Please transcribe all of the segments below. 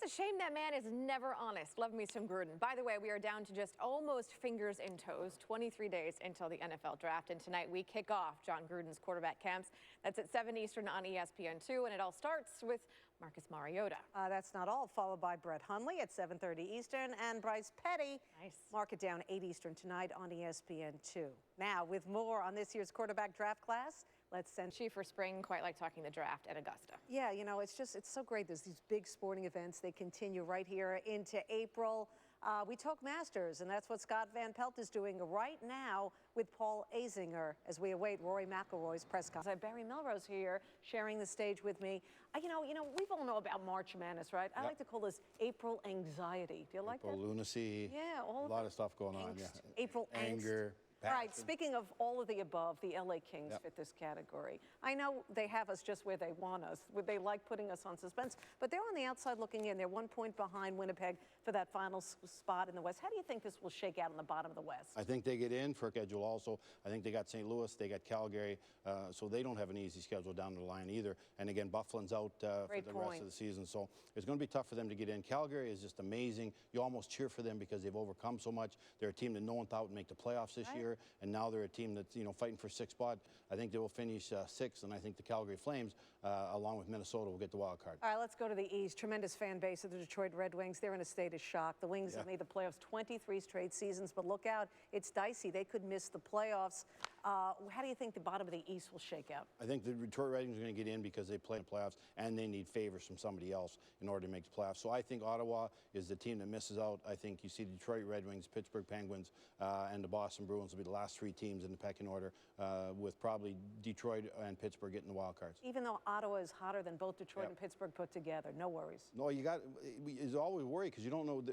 a shame that man is never honest. Love me some Gruden. By the way, we are down to just almost fingers and toes, 23 days until the NFL draft. And tonight we kick off John Gruden's quarterback camps. That's at 7 Eastern on ESPN2. And it all starts with Marcus Mariota. That's not all. Followed by Brett Hundley at 7:30 Eastern and Bryce Petty. Nice. Mark it down 8 Eastern tonight on ESPN2. Now, with more on this year's quarterback draft class, let's send Chief for spring, quite like talking the draft at Augusta. Yeah, you know, it's so great. There's these big sporting events. They continue right here into April. We talk Masters, and that's what Scott Van Pelt is doing right now with Paul Azinger as we await Rory McIlroy's press conference. Barry Melrose here sharing the stage with me. You know, we've all know about March Madness, right? I like to call this April anxiety. Do you like that? April lunacy. Yeah, a lot of stuff going on. Yeah. April anger. Angst. All right, speaking of all of the above, the LA Kings fit this category. I know they have us just where they want us. They like putting us on suspense, but they're on the outside looking in. They're 1 point behind Winnipeg for that final spot in the West. How do you think this will shake out in the bottom of the West? I think they get in for a schedule also. I think they got St. Louis, they got Calgary, so they don't have an easy schedule down the line either. And again, Buffalo's out for the rest of the season, so it's going to be tough for them to get in. Calgary is just amazing. You almost cheer for them because they've overcome so much. They're a team that no one thought would make the playoffs this year, and now they're a team that's, you know, fighting for sixth spot. I think they will finish sixth, and I think the Calgary Flames, along with Minnesota, will get the wild card. All right, let's go to the East. Tremendous fan base of the Detroit Red Wings. They're in a state of shock. The Wings have made the playoffs 23 straight seasons, but look out, it's dicey. They could miss the playoffs. How do you think the bottom of the East will shake out? I think the Detroit Red Wings are going to get in because they play in the playoffs, and they need favors from somebody else in order to make the playoffs. So I think Ottawa is the team that misses out. I think you see the Detroit Red Wings, Pittsburgh Penguins, and the Boston Bruins will be the last three teams in the pecking order, with probably Detroit and Pittsburgh getting the wild cards. Even though Ottawa is hotter than both Detroit and Pittsburgh put together, no worries. No, it's always worry because you don't know.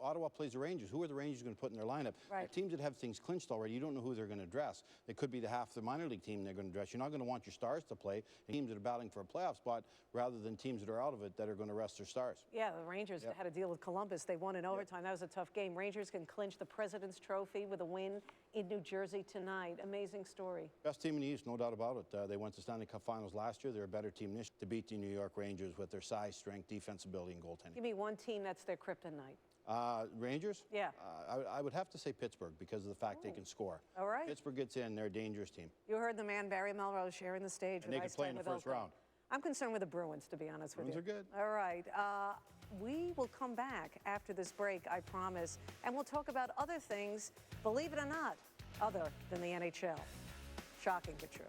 Ottawa plays the Rangers. Who are the Rangers going to put in their lineup? Right. Teams that have things clinched already, you don't know who they're going to dress. It could be the half the minor league team they're going to dress. You're not going to want your stars to play. Teams that are battling for a playoff spot rather than teams that are out of it that are going to rest their stars. Yeah, the Rangers had to deal with Columbus. They won in overtime. That was a tough game. Rangers can clinch the President's Trophy with a win in New Jersey tonight. Amazing story. Best team in the East, no doubt about it. They went to Stanley Cup Finals last year. They're a better team this year to beat the New York Rangers with their size, strength, defensibility, and goaltending. Give me one team that's their kryptonite. Rangers? Yeah. I would have to say Pittsburgh because of the fact they can score. All right. Pittsburgh gets in, they're a dangerous team. You heard the man, Barry Melrose, sharing the stage. And they can play in the first round. I'm concerned with the Bruins, to be honest with you. Bruins are good. All right. We will come back after this break, I promise, and we'll talk about other things, believe it or not, other than the NHL. Shocking but true.